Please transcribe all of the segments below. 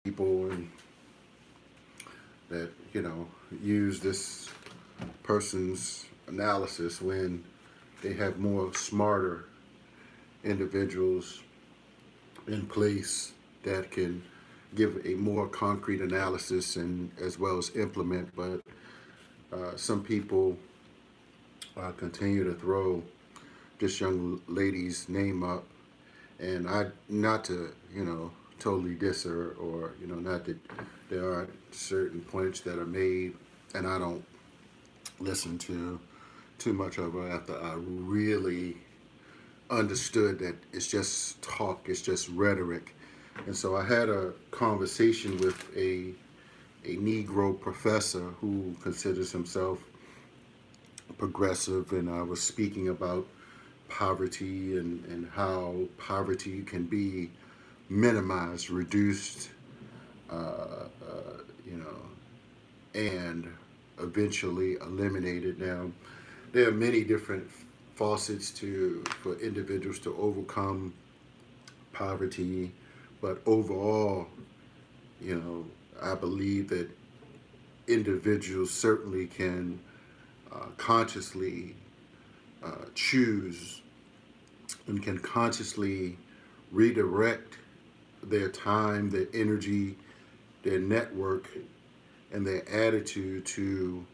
people and that use this person's analysis when they have more smarter individuals in place that can give a more concrete analysis and as well as implement. But some people continue to throw this young lady's name up, and I not to totally diss her, or not that there are certain points that are made, and I don't listen to too much of her after I really understood that it's just talk, it's just rhetoric. And so I had a conversation with a Negro professor who considers himself progressive, and I was speaking about poverty and how poverty can be minimized, reduced, you know, and eventually eliminated. Now, there are many different faucets to for individuals to overcome poverty, but overall, I believe that individuals certainly can consciously choose and can consciously redirect their time, their energy, their network, and their attitude to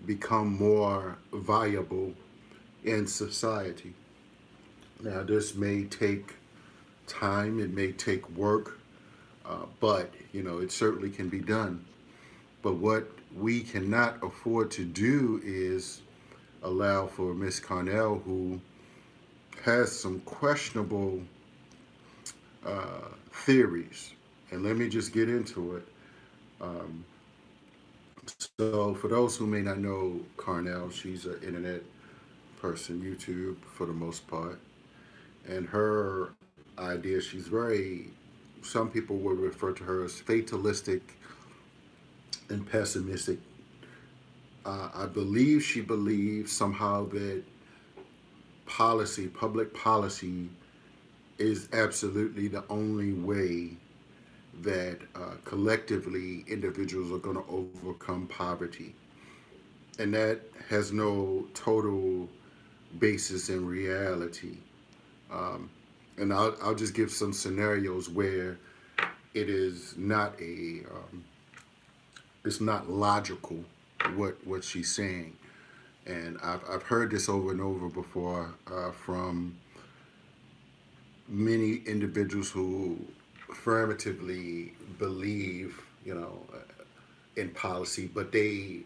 become more viable in society. Now, this may take time, it may take work, but it certainly can be done. But what we cannot afford to do is allow for Miss Carnell, who has some questionable theories. And let me just get into it. Um, so, for those who may not know Carnell, she's an internet person, YouTube for the most part. And her idea, she's very, some people would refer to her as fatalistic and pessimistic. I believe she believes somehow that public policy, is absolutely the only way that collectively individuals are going to overcome poverty. And that has no total basis in reality. Um, and I'll just give some scenarios where it is not it's not logical what she's saying. And I've heard this over and over before from many individuals who affirmatively believe, in policy, but they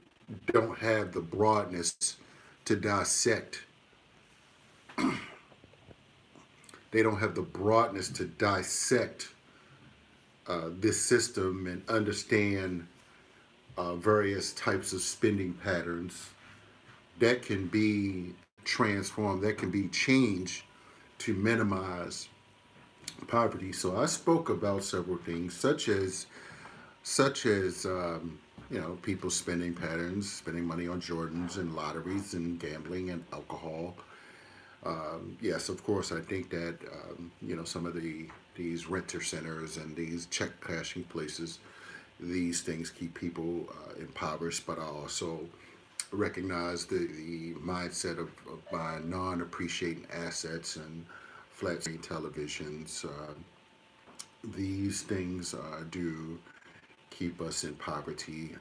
don't have the broadness to dissect. They don't have the broadness to dissect this system and understand various types of spending patterns that can be transformed, that can be changed to minimize poverty. So I spoke about several things, such as people's spending patterns, spending money on Jordans and lotteries and gambling and alcohol. Yes, of course, I think that some of these renter centers and these check cashing places, these things keep people impoverished. But I also recognize the mindset of buying non-appreciating assets and flat screen televisions. These things do keep us in poverty.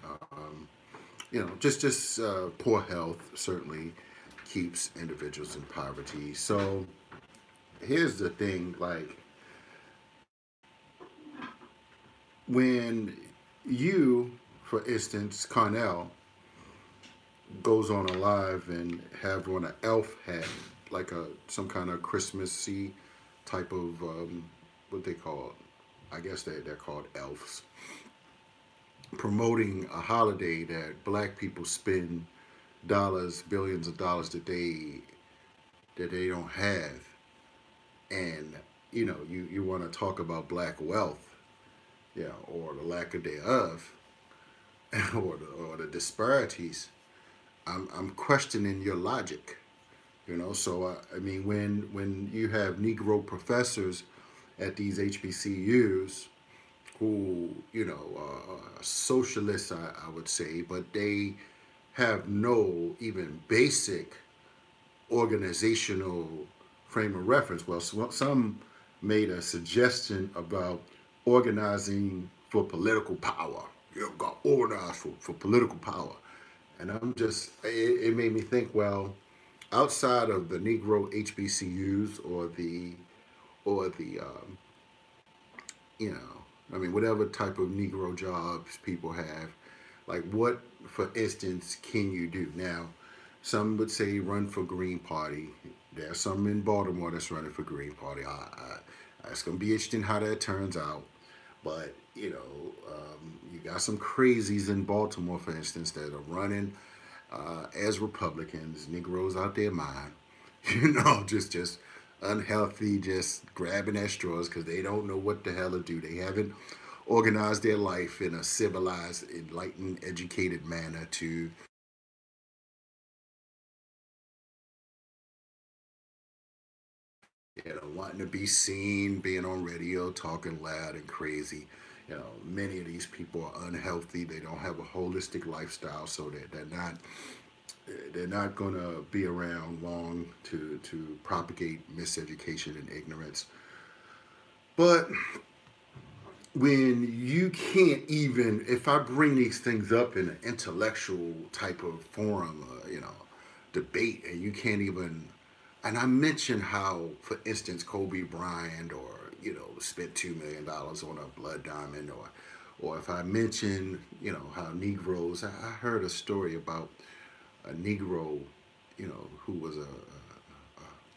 Just poor health certainly keeps individuals in poverty. So here's the thing, like when you, for instance, Carnell goes on a live and have on an elf hat, like a some kind of Christmassy type of what they call, I guess they're called elves, promoting a holiday that black people spend dollars, billions of dollars that they don't have, and you want to talk about black wealth, or the lack of thereof, or the disparities. I'm questioning your logic. So I mean, when you have Negro professors at these HBCUs who, socialists, I would say, but they have no even basic organizational frame of reference. Well, some made a suggestion about organizing for political power. You've got organized for political power. And it made me think, well, outside of the Negro HBCUs or the you know, I mean, whatever type of Negro jobs people have, like what, for instance, can you do? Now, some would say run for Green Party. There's some in Baltimore that's running for Green Party. It's going to be interesting how that turns out. But, you got some crazies in Baltimore, for instance, that are running as Republicans, Negroes out their mind, just unhealthy, just grabbing at straws because they don't know what the hell to do. They haven't organized their life in a civilized, enlightened, educated manner to, wanting to be seen, being on radio, talking loud and crazy. Many of these people are unhealthy. They don't have a holistic lifestyle, so they're not going to be around long to propagate miseducation and ignorance. But when you can't even, if I bring these things up in an intellectual type of forum, debate, and you can't even, and I mentioned how, for instance, Kobe Bryant or, spent $2 million on a blood diamond, or if I mention, how Negroes, I heard a story about a Negro, who was a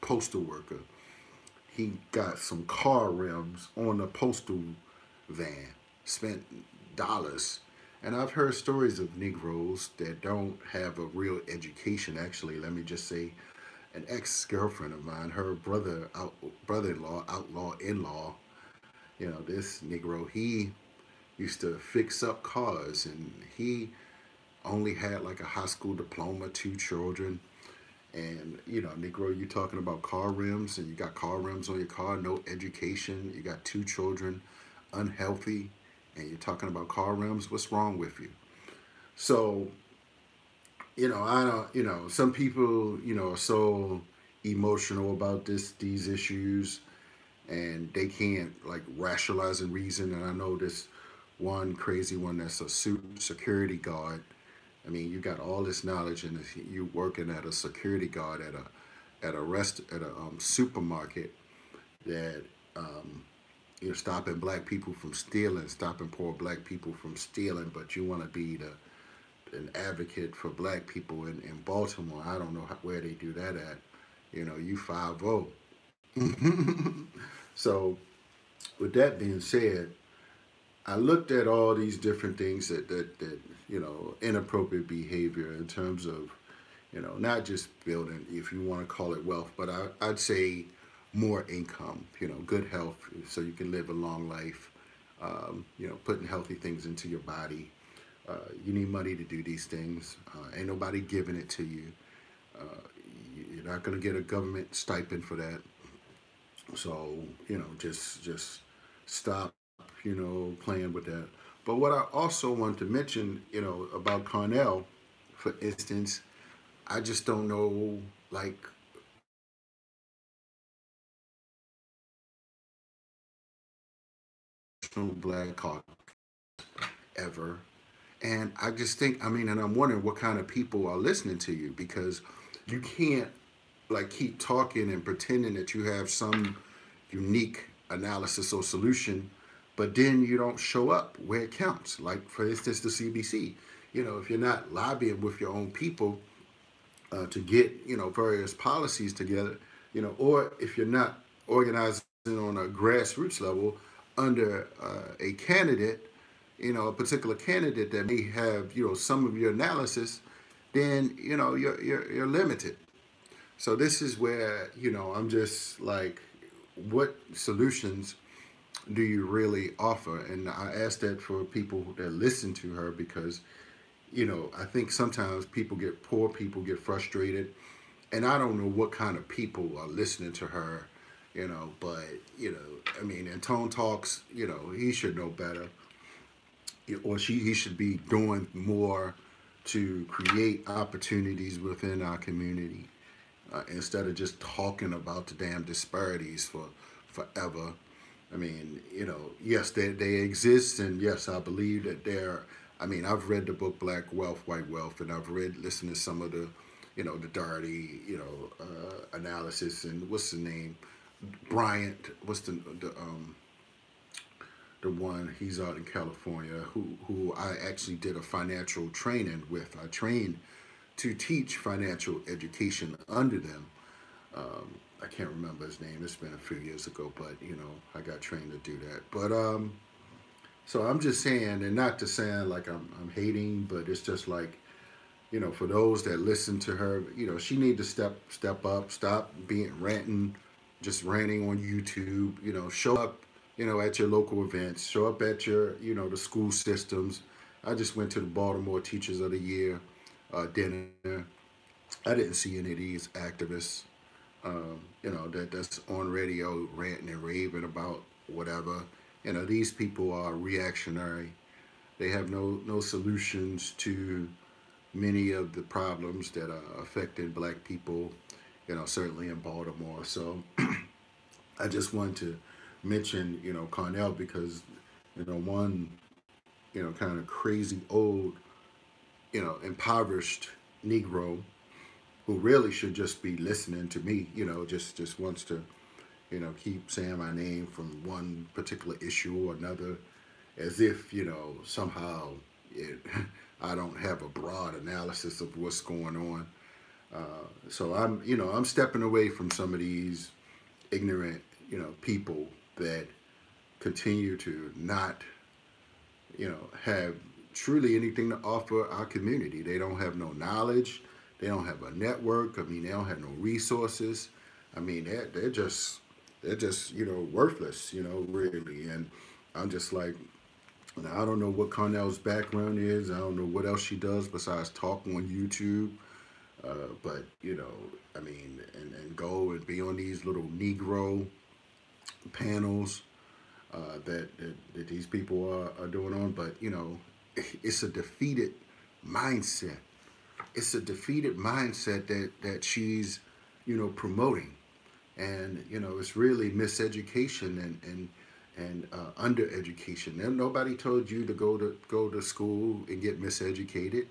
postal worker. He got some car rims on a postal van, spent dollars. And I've heard stories of Negroes that don't have a real education. Actually, let me just say, an ex-girlfriend of mine, her brother-in-law, outlaw in-law, this Negro, he used to fix up cars, and he only had like a high school diploma, two children. And, Negro, you talking about car rims, and you got car rims on your car, no education, you got two children, unhealthy, and you're talking about car rims. What's wrong with you? So, I don't, some people, are so emotional about these issues, and they can't like rationalize and reason. And I know this one crazy one that's a security guard. I mean, you got all this knowledge, and you working at a security guard at a supermarket that you're stopping black people from stealing, stopping poor black people from stealing, but you want to be an advocate for black people in Baltimore. I don't know where they do that at. You 5-0. So, with that being said, I looked at all these different things that inappropriate behavior in terms of, not just building, if you want to call it wealth, but I'd say more income, good health, so you can live a long life, putting healthy things into your body. You need money to do these things. Ain't nobody giving it to you. Uh, you're not going to get a government stipend for that. So, just stop, playing with that. But what I also want to mention, about Carnell, for instance, I just don't know, like, black caucus ever. And I just think, I mean, and I'm wondering what kind of people are listening to you, because you can't like keep talking and pretending that you have some unique analysis or solution, but then you don't show up where it counts. Like, for instance, the CBC. If you're not lobbying with your own people to get, various policies together, or if you're not organizing on a grassroots level under a candidate, a particular candidate that may have, some of your analysis, then, you're limited. So this is where, I'm just like, what solutions do you really offer? And I ask that for people that listen to her, because, I think sometimes poor people get frustrated. And I don't know what kind of people are listening to her, But, I mean, and Tone Talks, he should know better, or he should be doing more to create opportunities within our community, instead of just talking about the damn disparities for forever. I mean, yes, they exist, and yes, I believe that they're. I mean, I've read the book Black Wealth, White Wealth, and I've listened to some of the, the Doherty, analysis, and what's the name, Bryant, what's the one, he's out in California, who I actually did a financial training with. I trained to teach financial education under them. I can't remember his name. It's been a few years ago, but I got trained to do that. But so I'm just saying, and not to sound like I'm hating, but it's just like, for those that listen to her, she need to step up, stop being ranting, just ranting on YouTube. Show up, at your local events, show up at your, the school systems. I just went to the Baltimore Teachers of the Year dinner. I didn't see any of these activists, that's on radio ranting and raving about whatever. These people are reactionary. They have no solutions to many of the problems that are affecting black people, certainly in Baltimore. So I just wanted to mention, Carnell, because, one, kind of crazy old, impoverished Negro who really should just be listening to me, just wants to, keep saying my name from one particular issue or another, as if, somehow it, I don't have a broad analysis of what's going on. So I'm stepping away from some of these ignorant, people that continue to not, have truly anything to offer our community. They don't have no knowledge. They don't have a network. I mean, they don't have no resources. I mean, they're just worthless. Really. And I'm just like, I don't know what Carnell's background is. I don't know what else she does besides talk on YouTube. But I mean, and go and be on these little Negro panels that these people are doing on. But it's a defeated mindset. It's a defeated mindset that she's promoting, and it's really miseducation and undereducation. And nobody told you to go to school and get miseducated.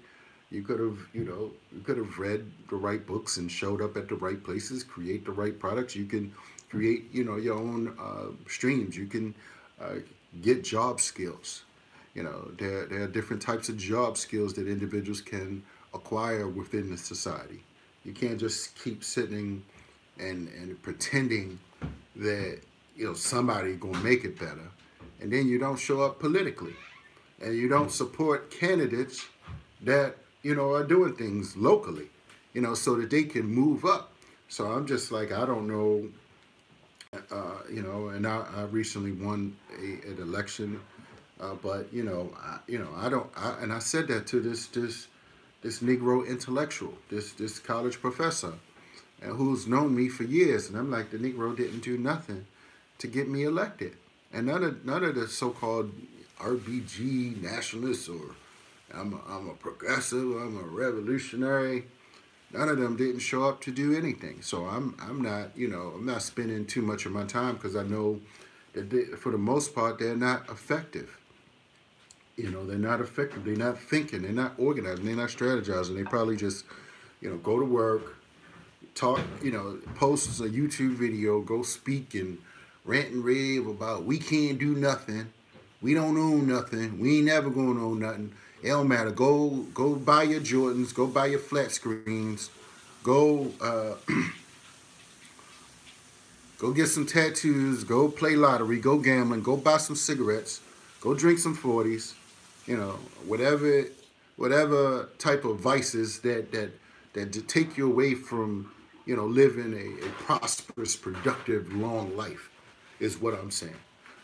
You could have read the right books and showed up at the right places, create the right products. You can create your own streams. You can get job skills. There are different types of job skills that individuals can acquire within the society. You can't just keep sitting and pretending that somebody gonna make it better, and then you don't show up politically, and you don't support candidates that are doing things locally, so that they can move up. So I'm just like, I don't know, and I recently won an election, but I don't. And I said that to this Negro intellectual, this college professor, and who's known me for years, and I'm like, the Negro didn't do nothing to get me elected, and none of the so-called RBG nationalists, or I'm a progressive, I'm a revolutionary. None of them didn't show up to do anything. So I'm not I'm not spending too much of my time, because I know that for the most part they're not effective. They're not effective. They're not thinking. They're not organizing. They're not strategizing. They probably just go to work, talk, post a YouTube video, go speak and rant and rave about we can't do nothing, we don't own nothing, we ain't never gonna own nothing. It don't matter. Go buy your Jordans, go buy your flat screens, go go get some tattoos, go play lottery, go gambling, go buy some cigarettes, go drink some 40s, whatever type of vices that to take you away from living a prosperous, productive, long life, is what I'm saying.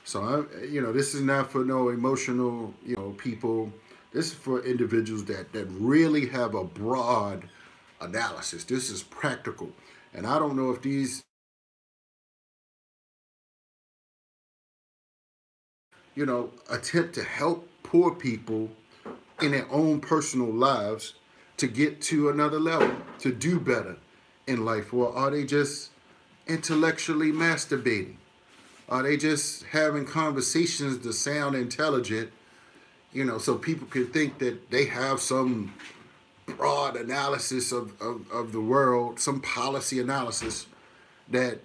So this is not for no emotional people. This is for individuals that really have a broad analysis. This is practical, and I don't know if these attempt to help poor people in their own personal lives to get to another level, to do better in life? Or are they just intellectually masturbating? Are they just having conversations to sound intelligent, so people can think that they have some broad analysis of the world, some policy analysis that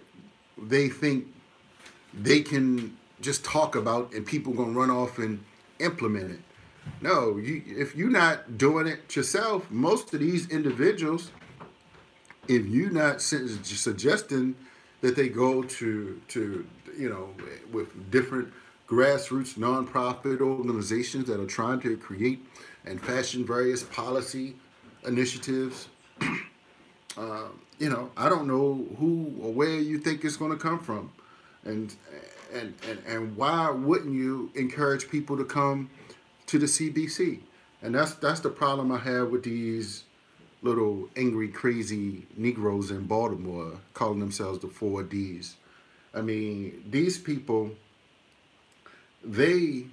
they think they can just talk about and people gonna run off and implement it? No, if you're not doing it yourself, most of these individuals, if you're not suggesting that they go to with different grassroots nonprofit organizations that are trying to create and fashion various policy initiatives, I don't know who or where you think it's going to come from, and and why wouldn't you encourage people to come to the CBC? And that's the problem I have with these little angry, crazy Negroes in Baltimore calling themselves the 4Ds. I mean, these people, they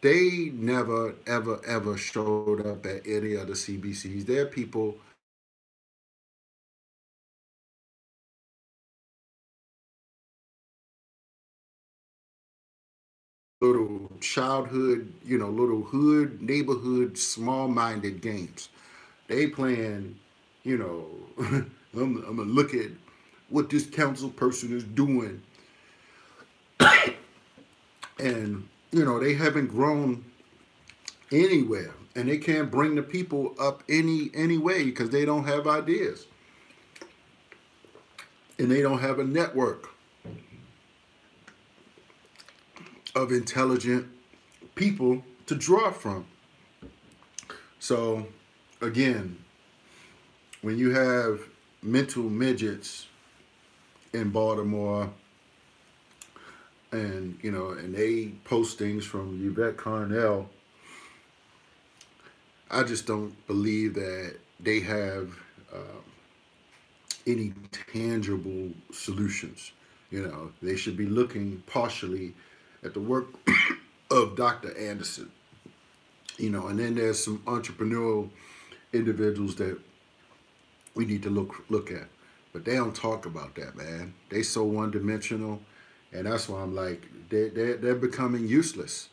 they never ever ever showed up at any of the CBCs. They're people little childhood, little hood neighborhood small minded games. They playing, you know, I'm gonna look at what this council person is doing, and they haven't grown anywhere, and they can't bring the people up any way because they don't have ideas and they don't have a network of intelligent people to draw from. So again, when you have mental midgets in Baltimore, and and they post things from Yvette Carnell, I just don't believe that they have any tangible solutions. They should be looking partially at the work of Dr. Anderson. And then there's some entrepreneurial individuals that we need to look at, but they don't talk about that, man. They so one dimensional, and that's why I'm like they're becoming useless.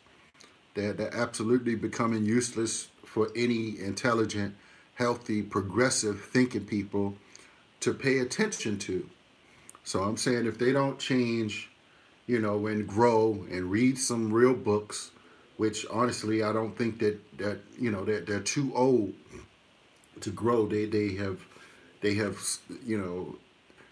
They're absolutely becoming useless for any intelligent, healthy, progressive thinking people to pay attention to. So I'm saying if they don't change, and grow and read some real books, which honestly I don't think that they're too old to grow. They have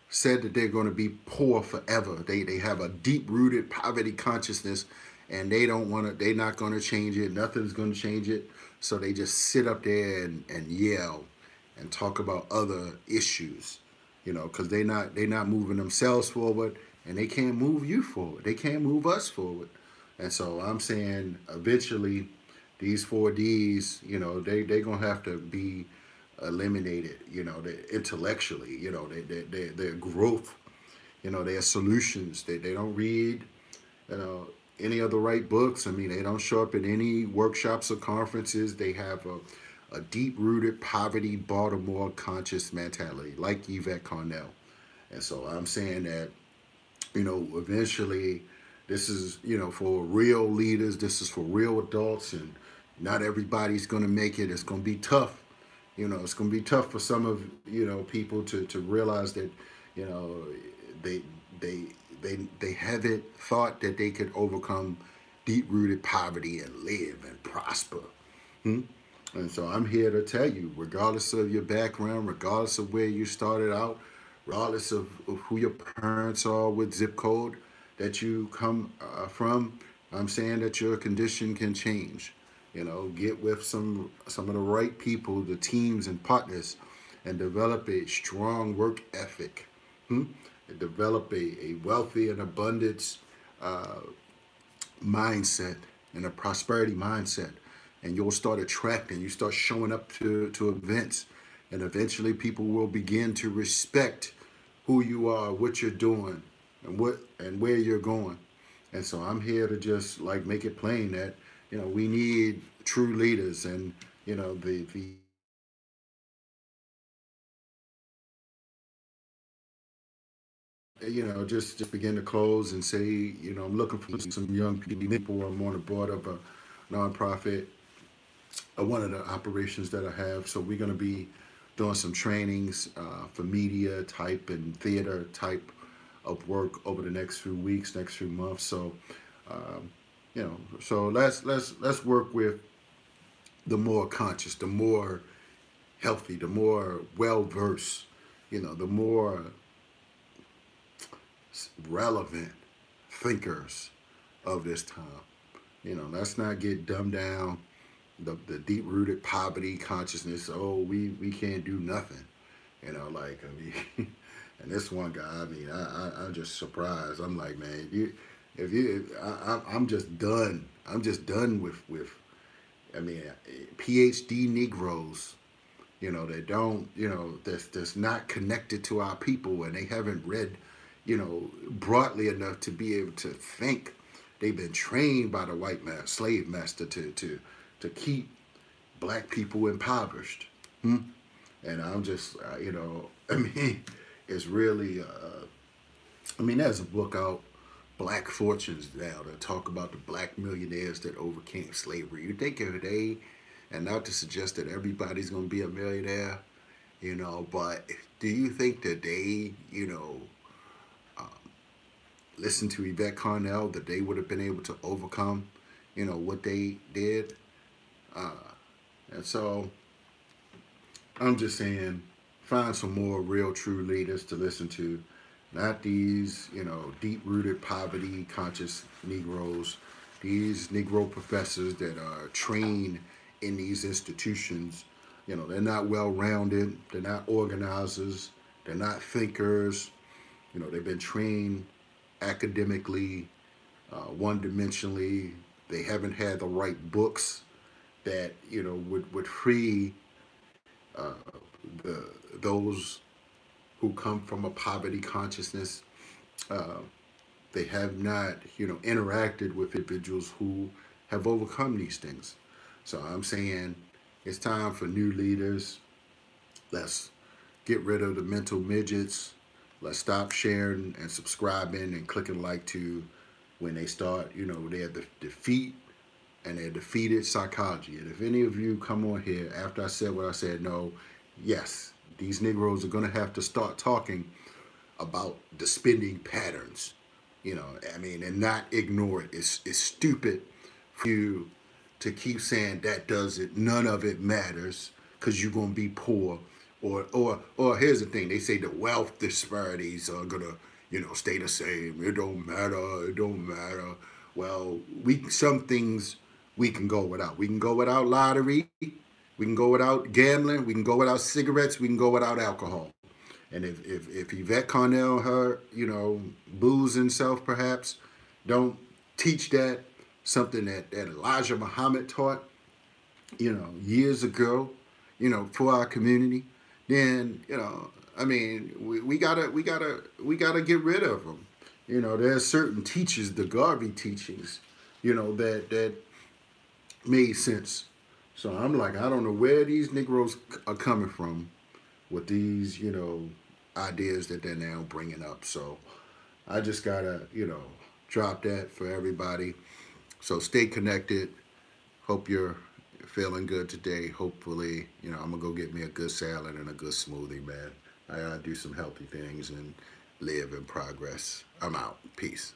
said that they're going to be poor forever. They have a deep rooted poverty consciousness, and they don't want to. They're not going to change it. Nothing's going to change it. So they just sit up there and yell and talk about other issues, because they not moving themselves forward, and they can't move you forward. They can't move us forward. And so I'm saying eventually these 4Ds, they gonna have to be eliminated. Intellectually, their growth, their solutions. They don't read, any of the right books. I mean, they don't show up at any workshops or conferences. They have a deep rooted poverty Baltimore conscious mentality, like Yvette Carnell. And so I'm saying that, eventually this is, for real leaders, this is for real adults, and not everybody's going to make it. It's going to be tough. It's going to be tough for some of, people to realize that, you know, they, they, they haven't thought that they could overcome deep rooted poverty and live and prosper. Hmm? And so I'm here to tell you, regardless of your background, regardless of where you started out, regardless of who your parents are, what zip code that you come from, I'm saying that your condition can change. Get with some of the right people, the teams and partners, and develop a strong work ethic. Hmm? And develop a wealthy and abundance uh, mindset and a prosperity mindset, and you'll start attracting. You start showing up to events, and eventually people will begin to respect who you are, what you're doing, and where you're going. And so I'm here to just like make it plain that, we need true leaders, and, the just begin to close and say, I'm looking for some young people. I'm on the board of a nonprofit, one of the operations that I have. So we're going to be doing some trainings for media type and theater type of work over the next few weeks, next few months. So, um, so let's work with the more conscious, the more healthy, the more well versed, the more relevant thinkers of this time. Let's not get dumbed down. The deep rooted poverty consciousness. Oh, we can't do nothing. Like, I mean, and this one guy. I mean, I'm just surprised. I'm like, man, I'm just done. I'm just done with. I mean, PhD Negroes. That don't. That's not connected to our people, and they haven't read, broadly enough to be able to think. They've been trained by the white slave master to keep black people impoverished. Hmm? And I'm just, I mean, it's really, I mean, there's a book out, Black Fortunes now, that talk about the black millionaires that overcame slavery. You think of they, and not to suggest that everybody's going to be a millionaire, but do you think that they, listen to Yvette Carnell, that they would have been able to overcome, what they did? Uh, and so I'm just saying, find some more real, true leaders to listen to, not these, deep rooted poverty conscious Negroes, these Negro professors that are trained in these institutions. They're not well rounded, they're not organizers, they're not thinkers. They've been trained academically, one dimensionally. They haven't had the right books that, would free uh, those who come from a poverty consciousness. Uh, they have not, interacted with individuals who have overcome these things. So I'm saying it's time for new leaders. Let's get rid of the mental midgets. Let's stop sharing and subscribing and clicking like to when they start, they're the defeat and they're defeated psychology. And if any of you come on here after I said what I said, no, yes, these Negroes are going to have to start talking about the spending patterns, I mean, and not ignore it. It's stupid for you to keep saying that doesn't, none of it matters because you're going to be poor. Or here's the thing, they say the wealth disparities are going to, stay the same. It don't matter. It don't matter. Well, some things we can go without. We can go without lottery. We can go without gambling. We can go without cigarettes. We can go without alcohol. And if Yvette Carnell, her, boozing self perhaps, don't teach that, something that Elijah Muhammad taught, years ago, for our community, then, I mean, we gotta get rid of them. There's certain teachers, the Garvey teachings, that made sense. So I'm like, I don't know where these Negroes are coming from with these, ideas that they're now bringing up. So I just gotta, drop that for everybody. So stay connected. Hope you're feeling good today. Hopefully, I'm gonna go get me a good salad and a good smoothie, man. I gotta do some healthy things and live in progress. I'm out. Peace.